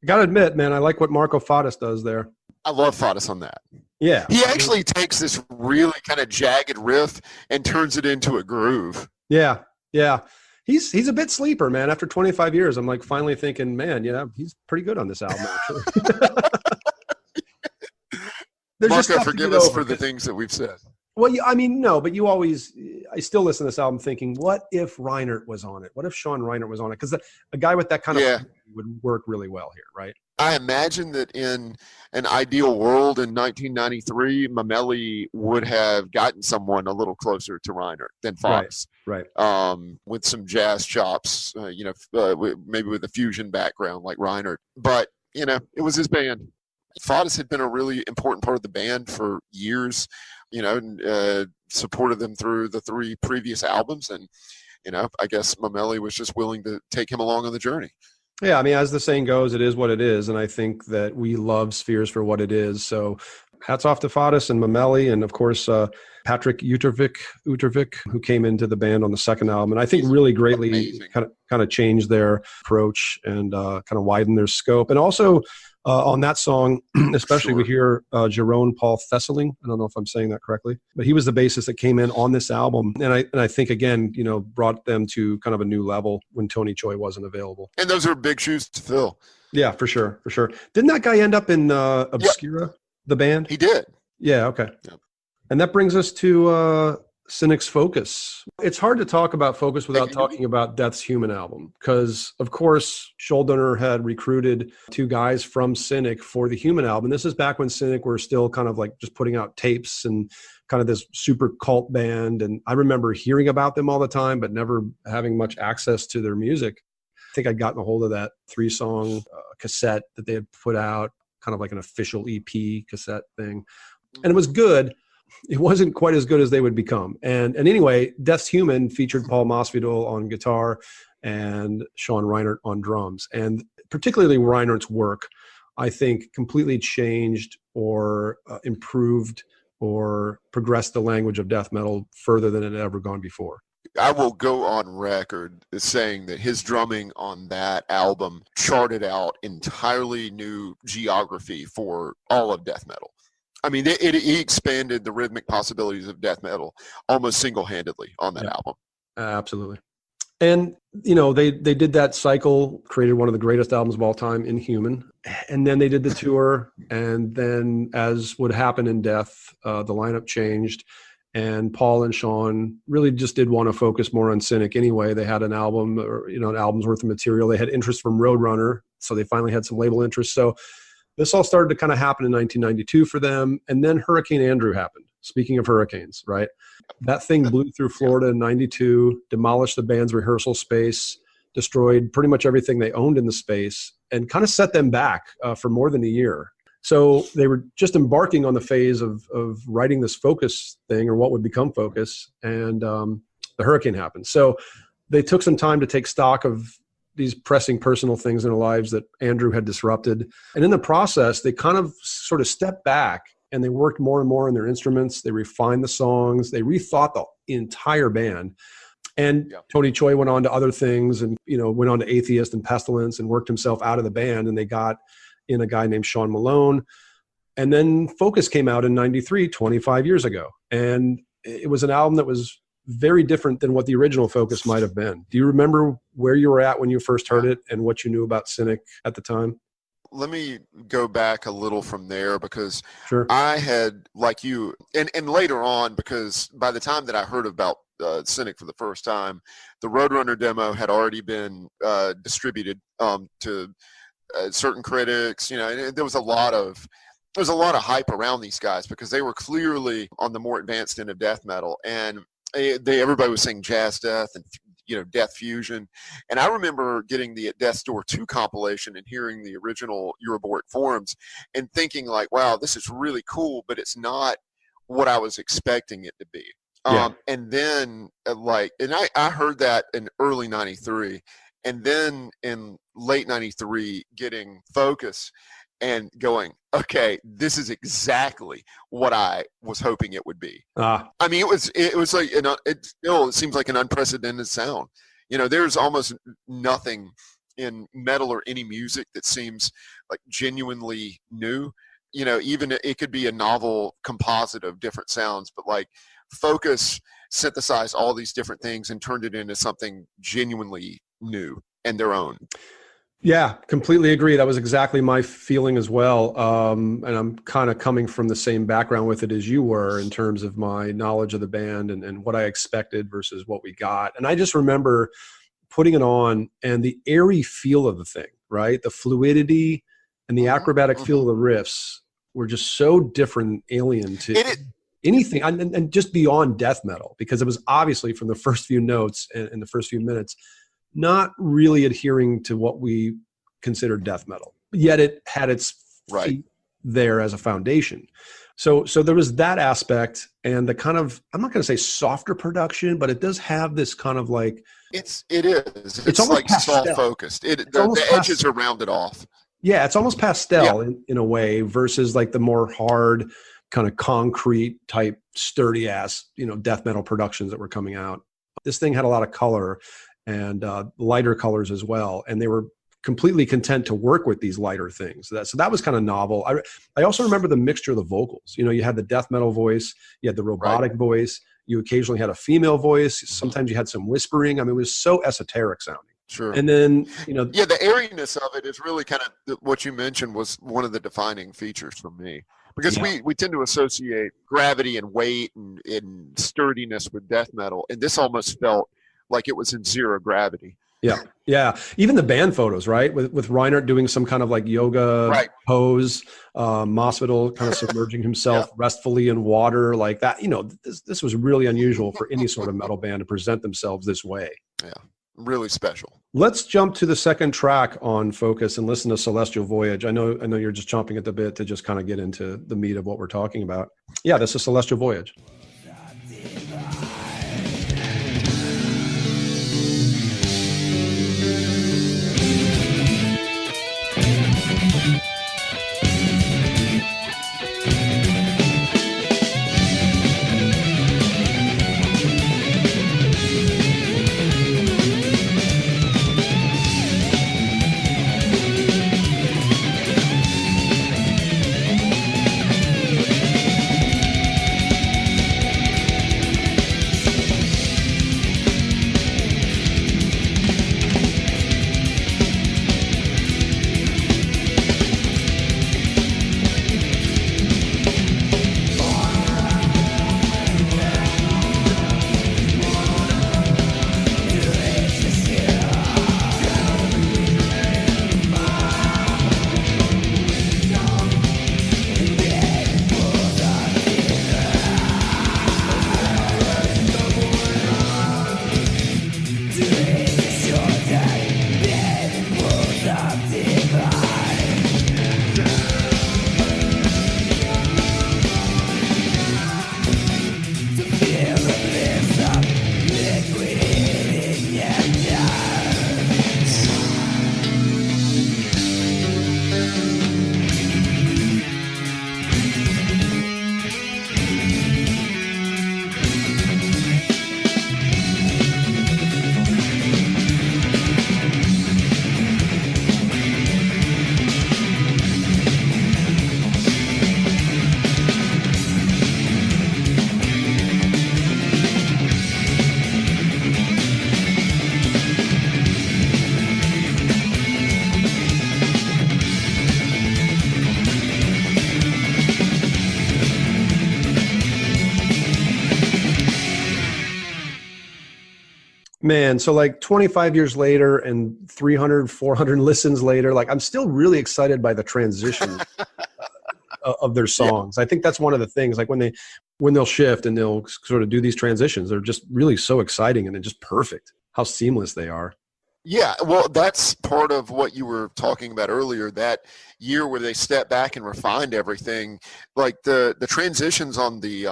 Gotta admit, man, I like what Marco Faddis does there.
I love Faddis on that.
Yeah.
He actually takes this really kind of jagged riff and turns it into a groove.
Yeah. Yeah. He's a bit sleeper, man. After 25 years, I'm like finally thinking, man, yeah, he's pretty good on this album, actually.
Marco, forgive us for the things that we've said.
Well, I mean, no, but I still listen to this album thinking, what if Reinert was on it? What if Sean Reinert was on it? Because a guy with that kind of would work really well here, right?
I imagine that in an ideal world in 1993, Mameli would have gotten someone a little closer to Reinert than Faddis.
Right.
With some jazz chops, maybe with a fusion background like Reinert. But, it was his band. Faddis had been a really important part of the band for years, and supported them through the 3 previous albums. And, I guess Mameli was just willing to take him along on the journey.
Yeah, I mean, as the saying goes, it is what it is. And I think that we love Spheres for what it is. So hats off to Faddis and Mameli, and of course, Patrick Utervik, who came into the band on the second album. And I think really greatly kind of changed their approach and kind of widened their scope. And also on that song, especially we hear Jerome Paul Thesseling. I don't know if I'm saying that correctly, but he was the bassist that came in on this album. And I think, again, brought them to kind of a new level when Tony Choi wasn't available.
And those are big shoes to fill.
Yeah, for sure. Didn't that guy end up in Obscura, the band?
He did.
Yeah, okay.
Yep.
And that brings us to Cynic's Focus. It's hard to talk about Focus without talking about Death's Human album, because of course Roadrunner had recruited two guys from Cynic for the Human album. This is back when Cynic were still kind of like just putting out tapes and kind of this super cult band. And I remember hearing about them all the time, but never having much access to their music. I think I'd gotten a hold of that 3-song cassette that they had put out, kind of like an official EP cassette thing. And it was good. It wasn't quite as good as they would become. And anyway, Death's Human featured Paul Masvidal on guitar and Sean Reinert on drums. And particularly Reinert's work, I think, completely changed or improved or progressed the language of death metal further than it had ever gone before.
I will go on record as saying that his drumming on that album charted out entirely new geography for all of death metal. I mean, he expanded the rhythmic possibilities of death metal almost single-handedly on that album.
Absolutely. And, you know, they did that cycle, created one of the greatest albums of all time, Inhuman. And then they did the tour. And then, as would happen in Death, the lineup changed. And Paul and Sean really just did want to focus more on Cynic anyway. They had an album, or, you know, an album's worth of material. They had interest from Roadrunner, so they finally had some label interest. So this all started to kind of happen in 1992 for them. And then Hurricane Andrew happened. Speaking of hurricanes, right? That thing blew through Florida in 92, demolished the band's rehearsal space, destroyed pretty much everything they owned in the space, and kind of set them back for more than a year. So they were just embarking on the phase of writing this Focus thing, or what would become Focus, and the hurricane happened. So they took some time to take stock of these pressing personal things in their lives that Andrew had disrupted. And in the process, they kind of sort of stepped back and they worked more and more on their instruments. They refined the songs. They rethought the entire band. And Tony Choi went on to other things and, you know, went on to Atheist and Pestilence and worked himself out of the band. And they got in a guy named Sean Malone. And then Focus came out in 93, 25 years ago. And it was an album that was very different than what the original Focus might have been. Do you remember where you were at when you first heard it and what you knew about Cynic at the time?
Let me go back a little from there, because
Sure.
I had, like you, and later on, because by the time that I heard about Cynic for the first time, the Roadrunner demo had already been distributed to certain critics, you know, and there was a lot of hype around these guys because they were clearly on the more advanced end of death metal, and everybody was saying jazz death and, you know, death fusion. And I remember getting the At Death's Door 2 compilation and hearing the original Euroboric forums and thinking like, wow, this is really cool, but it's not what I was expecting it to be. And then I heard that in early 93, and then in late 93 getting Focus and going, okay, this is exactly what I was hoping it would be. I mean, it was like, it seems like an unprecedented sound. You know, there's almost nothing in metal or any music that seems like genuinely new. You know, even it could be a novel composite of different sounds, but like Focus synthesized all these different things and turned it into something genuinely new and their own.
Yeah, completely agree. That was exactly my feeling as well. And I'm kind of coming from the same background with it as you were in terms of my knowledge of the band and what I expected versus what we got. And I just remember putting it on and the airy feel of the thing, right? The fluidity and the acrobatic feel of the riffs were just so different and alien to anything and just beyond death metal, because it was obviously from the first few notes and the first few minutes not really adhering to what we consider death metal, yet it had its feet there as a foundation. So there was that aspect, and the kind of, I'm not going to say softer production, but it does have this kind of like
it's almost like soft focused. The edges are rounded off.
Yeah, it's almost pastel in a way versus like the more hard kind of concrete type sturdy ass, you know, death metal productions that were coming out. This thing had a lot of color and lighter colors as well. And they were completely content to work with these lighter things. So that was kind of novel. I also remember the mixture of the vocals. You know, you had the death metal voice, you had the robotic voice, you occasionally had a female voice. Sometimes you had some whispering. I mean, it was so esoteric sounding.
Sure.
And then, you know.
Yeah, the airiness of it is really kind of what you mentioned was one of the defining features for me. Because we tend to associate gravity and weight and sturdiness with death metal, and this almost felt like it was in zero gravity.
Yeah. Yeah. Even the band photos, right? With Reinhardt doing some kind of like yoga pose, Masvidal kind of submerging himself restfully in water like that. You know, this was really unusual for any sort of metal band to present themselves this way.
Yeah. Really special.
Let's jump to the second track on Focus and listen to Celestial Voyage. I know you're just chomping at the bit to just kind of get into the meat of what we're talking about. Yeah, this is Celestial Voyage. Man, so like 25 years later and 300, 400 listens later, like I'm still really excited by the transition of their songs. I think that's one of the things, like when they'll shift and they'll sort of do these transitions, they're just really so exciting and they're just perfect, how seamless they are.
Yeah, well, that's part of what you were talking about earlier, that year where they stepped back and refined everything. Like the transitions on the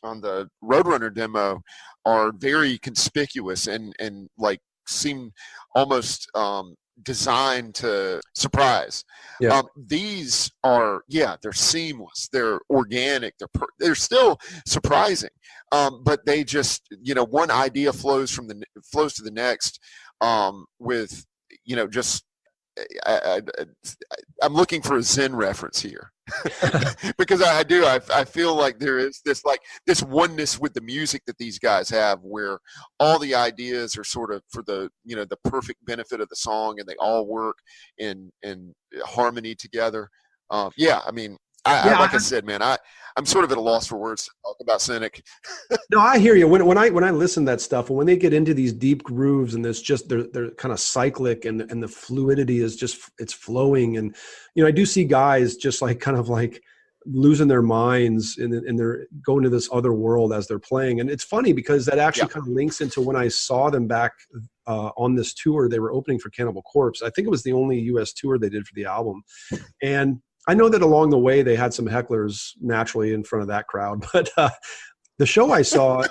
Roadrunner demo are very conspicuous and like seem almost designed to surprise.
Yeah.
These are, they're seamless, they're organic, they're still surprising, but they just, one idea flows to the next, with, just I'm looking for a Zen reference here. Because I feel like there is this oneness with the music that these guys have, where all the ideas are sort of for the perfect benefit of the song, and they all work in harmony together. I said, man, I'm sort of at a loss for words to talk about Cynic.
No, I hear you. When I listen to that stuff, and when they get into these deep grooves and there's just they're kind of cyclic and the fluidity is just, it's flowing, and I do see guys just like kind of like losing their minds and they're going to this other world as they're playing. And it's funny because that actually kind of links into when I saw them back on this tour. They were opening for Cannibal Corpse. I think it was the only US tour they did for the album, and I know that along the way they had some hecklers naturally in front of that crowd, but the show I saw.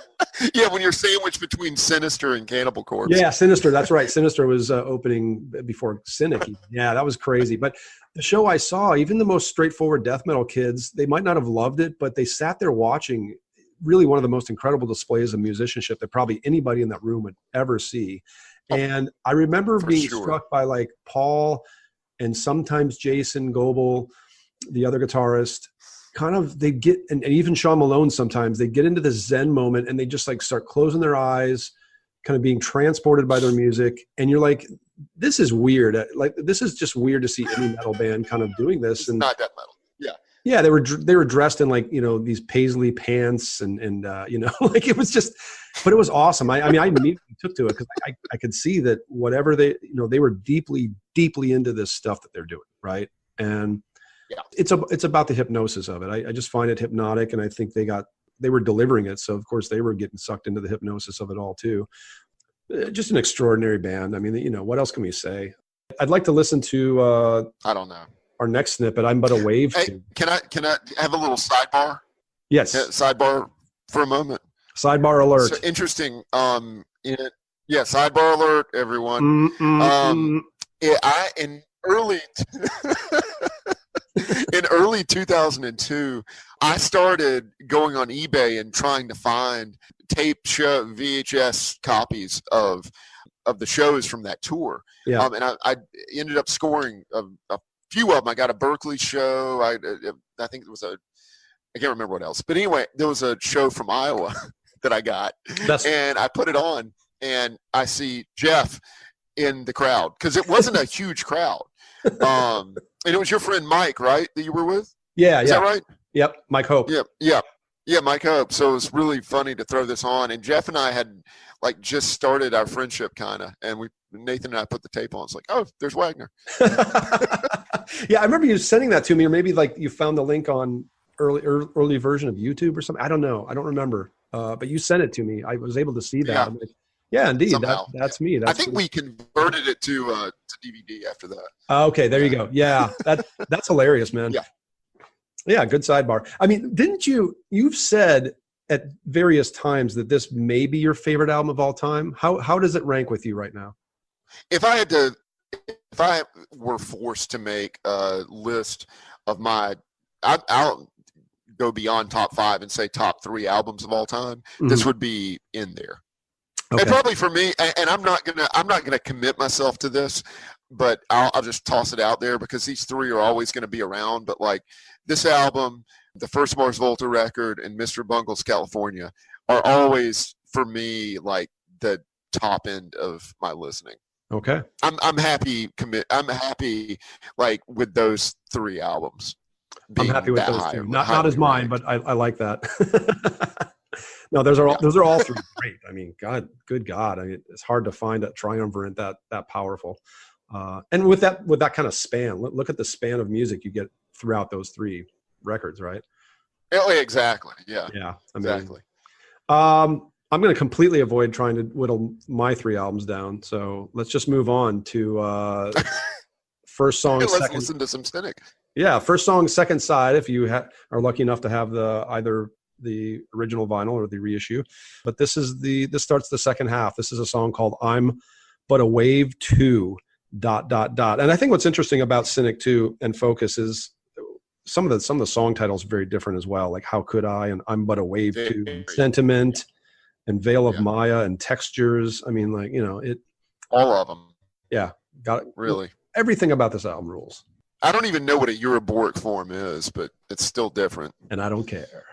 Yeah, when you're sandwiched between Sinister and Cannibal Corpse.
Yeah, Sinister. That's right. Sinister was opening before Cynic. Yeah, that was crazy. But the show I saw, even the most straightforward death metal kids, they might not have loved it, but they sat there watching really one of the most incredible displays of musicianship that probably anybody in that room would ever see. And I remember being struck by like Paul and sometimes Jason Goebel, the other guitarist, kind of, they get, and even Sean Malone sometimes, they get into this Zen moment and they just like start closing their eyes, kind of being transported by their music. And you're like, this is weird. Like, this is just weird to see any metal band kind of doing this.
It's not death metal. Yeah.
Yeah, they were dressed in like, you know, these paisley pants and you know, like it was just, but it was awesome. I mean, I immediately took to it because I could see that whatever they, you know, they were deeply into this stuff that they're doing, right? And
Yeah.
it's about the hypnosis of it. I just find it hypnotic, and I think they were delivering it, so of course they were getting sucked into the hypnosis of it all too. Just an extraordinary band. I mean, you know, what else can we say? I'd like to listen to
I don't know.
our next snippet, I'm But a Wave.
Hey, can I have a little sidebar?
Yes.
Sidebar for a moment.
Sidebar alert.
So interesting. Sidebar alert, everyone. In early 2002, I started going on eBay and trying to find tape show VHS copies of the shows from that tour.
Yeah.
And I ended up scoring a few of them. I got a Berkeley show. I think it was I can't remember what else. But anyway, there was a show from Iowa that I got. And I put it on, and I see Jeff in the crowd because it wasn't a huge crowd. And it was your friend Mike, right, that you were with?
Yeah.
Is that right?
Yep. Mike Hope.
Yeah, Mike Hope. So it was really funny to throw this on. And Jeff and I had like just started our friendship kind of, and Nathan and I put the tape on. It's like, oh, there's Wagner.
Yeah, I remember you sending that to me, or maybe like you found the link on early version of YouTube or something. I don't know. I don't remember. But you sent it to me. I was able to see that.
Yeah.
I'm like, yeah, indeed.
Somehow,
that's me.
I think we converted it to DVD after that.
Okay, there you go. Yeah, that's hilarious, man. Yeah, good sidebar. I mean, you've said at various times that this may be your favorite album of all time. How does it rank with you right now?
If I were forced to make a list of I'll go beyond top 5 and say top 3 albums of all time. Mm-hmm. This would be in there. Okay. And probably for me, and I'm not gonna commit myself to this, but I'll just toss it out there because these 3 are always going to be around. But like this album, the first Mars Volta record, and Mr. Bungle's California are always for me like the top end of my listening.
Okay,
I'm happy. I'm happy like with those 3 albums.
I'm happy with those 2. Not as mine, but I like that. No, those are all 3 great. I mean, good God. I mean, it's hard to find a triumvirate that powerful. And with that kind of span, look at the span of music you get throughout those 3 records, right?
Oh, exactly. Yeah.
Yeah.
Exactly.
I'm going to completely avoid trying to whittle my 3 albums down. So let's just move on to first song.
Let's listen to some Cynic.
Yeah, first song, second side. If you are lucky enough to have either the original vinyl or the reissue, but this starts the second half. This is a song called "I'm But a Wave 2." ... And I think what's interesting about Cynic too and Focus is some of the song titles are very different as well. Like "How Could I" and "I'm But a Wave 2," and "Sentiment," and "Veil of Maya" and "Textures." I mean, like, you know,
all of them.
Yeah, got it.
Really,
everything about this album rules.
I don't even know what a Euroboric form is, but it's still different.
And I don't care.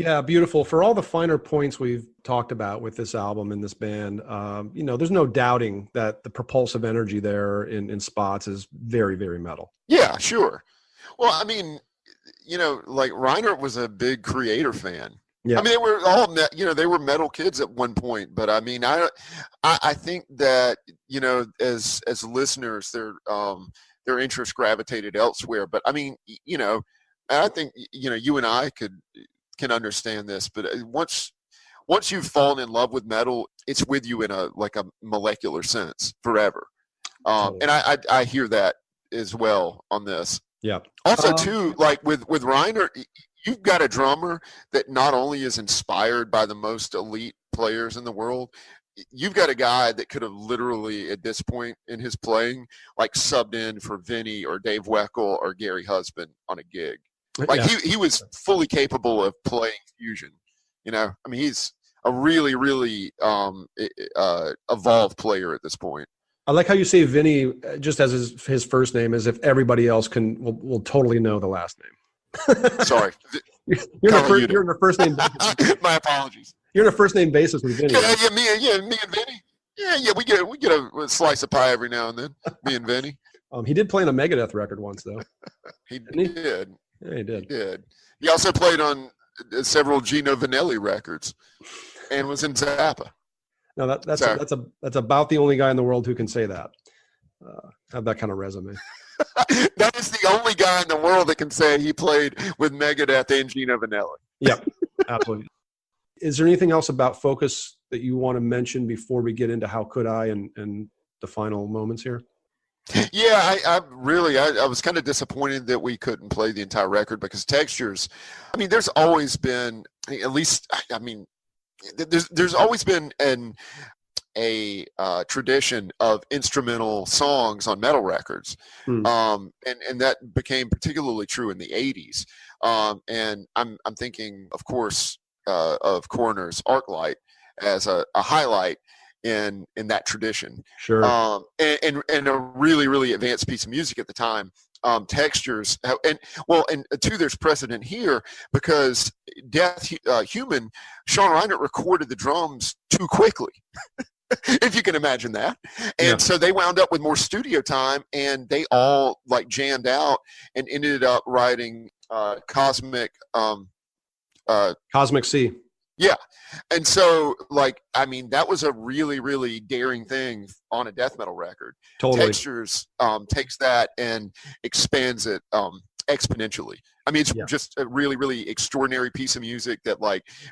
Yeah, beautiful. For all the finer points we've talked about with this album and this band, there's no doubting that the propulsive energy there in spots is very, very metal.
Yeah, sure. Well, I mean, like Reiner was a big Creator fan.
Yeah.
I mean, they were all, they were metal kids at one point. But I mean, I think that as listeners, their interest gravitated elsewhere. But I mean, I think you and I can understand this. But once you've fallen in love with metal, it's with you in a molecular sense forever. And I hear that as well on this.
Yeah.
Also, too, like with Reiner, you've got a drummer that not only is inspired by the most elite players in the world, you've got a guy that could have literally, at this point in his playing, like subbed in for Vinny or Dave Weckl or Gary Husband on a gig. Like he was fully capable of playing fusion. I mean, he's a really, really evolved player at this point.
I like how you say Vinny just as his first name, as if everybody else will totally know the last name.
Sorry.
You're in a first name basis.
My apologies.
You're in a first name basis with Vinny.
Yeah, me and Vinny. Yeah, we get a slice of pie every now and then. Me and Vinny.
He did play on a Megadeth record once, though.
He did.
Yeah, he did.
He did. He also played on several Gino Vanelli records, and was in Zappa.
No, that's about the only guy in the world who can say that. Have that kind of resume.
That is the only guy in the world that can say he played with Megadeth and Gino Vanelli.
Yeah, absolutely. Is there anything else about Focus that you want to mention before we get into How Could I and the final moments here?
Yeah, I was kind of disappointed that we couldn't play the entire record because Textures, I mean, there's always been, at least, I mean, there's always been a tradition of instrumental songs on metal records. And that became particularly true in the 80s. And I'm thinking, of course, of Coroner's Arclight as a highlight in that tradition.
Sure.
And a really, really advanced piece of music at the time. Textures, and two, there's precedent here because Human, Sean Reinert recorded the drums too quickly, if you can imagine that. And so they wound up with more studio time, and they all like jammed out and ended up writing Cosmic
C.
Yeah. And so, I mean, that was a really, really daring thing on a death metal record.
Totally.
Textures takes that and expands it exponentially. I mean, it's just a really, really extraordinary piece of music that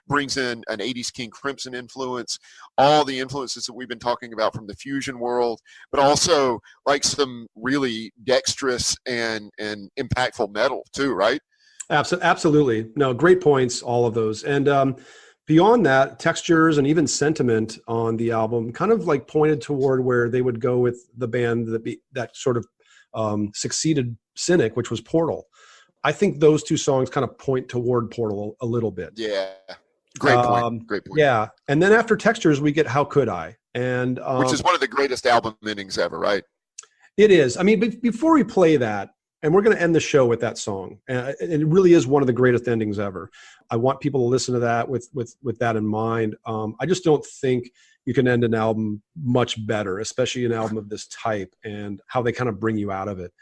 brings in an 80s King Crimson influence, all the influences that we've been talking about from the fusion world, but also some really dexterous and impactful metal too, right?
Absolutely. No, great points, all of those. And beyond that, Textures and even sentiment on the album kind of pointed toward where they would go with the band that sort of succeeded Cynic, which was Portal. I think those two songs kind of point toward Portal a little bit.
Yeah. Great point. Great point.
Yeah. And then after Textures, we get How Could I? And
which is one of the greatest album endings ever, right? It
is. I mean, before we play that, and we're going to end the show with that song. And it really is one of the greatest endings ever. I want people to listen to that with that in mind. I just don't think you can end an album much better, especially an album of this type and how they kind of bring you out of it.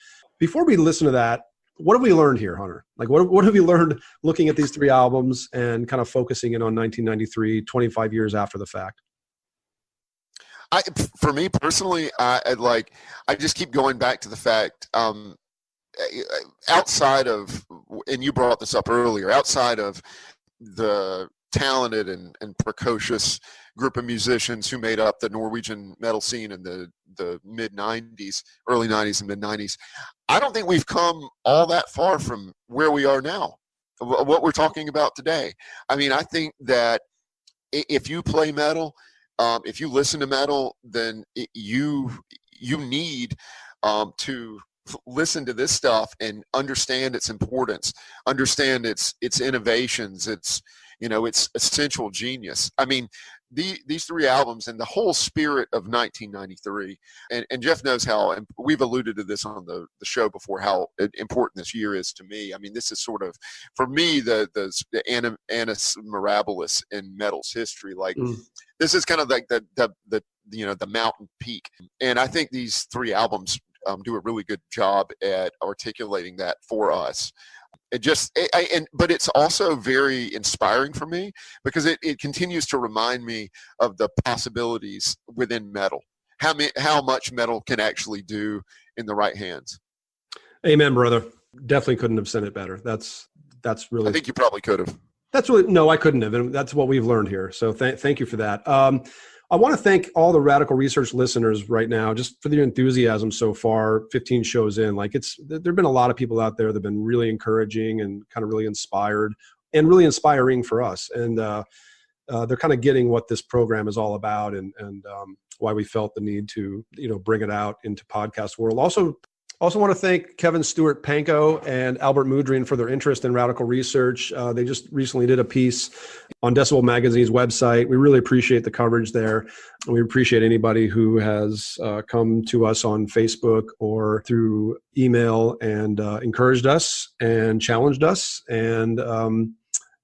Before we listen to that, what have we learned here, Hunter? What have we learned looking at these three albums and kind of focusing in on 1993, 25 years after the fact?
For me personally, I just keep going back to the fact, outside of, and you brought this up earlier, outside of the talented and precocious group of musicians who made up the Norwegian metal scene in the mid-90s, early 90s and mid-90s, I don't think we've come all that far from where we are now, what we're talking about today. I mean, I think that if you play metal, if you listen to metal, then you need to listen to this stuff and understand its importance, understand its innovations, its It's essential genius. I mean, these three albums and the whole spirit of 1993, and Jeff knows how, and we've alluded to this on the show before, how important this year is to me. I mean, this is sort of, for me, the annus mirabilis in metal's history. Like, this is kind of like the mountain peak. And I think these three albums do a really good job at articulating that for us. But it's also very inspiring for me, because it continues to remind me of the possibilities within metal, how much metal can actually do in the right hands.
Amen, brother. Definitely couldn't have said it better. That's really,
I think you probably could have.
No, I couldn't have. And that's what we've learned here. So thank you for that. I want to thank all the Radical Research listeners right now, just for their enthusiasm so far, 15 shows in. Like, there've been a lot of people out there that have been really encouraging and kind of really inspired and really inspiring for us. And they're kind of getting what this program is all about, and why we felt the need to, bring it out into podcast world. Also want to thank Kevin Stewart Pankow and Albert Mudrian for their interest in Radical Research. They just recently did a piece on Decibel Magazine's website. We really appreciate the coverage there. We appreciate anybody who has come to us on Facebook or through email and encouraged us and challenged us, and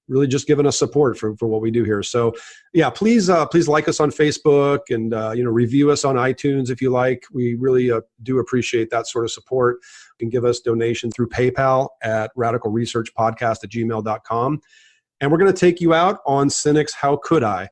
really just giving us support for what we do here. So yeah, please like us on Facebook, and review us on iTunes if you like. We really do appreciate that sort of support. You can give us donation through PayPal at radicalresearchpodcast@gmail.com. And we're going to take you out on Cynic's How Could I?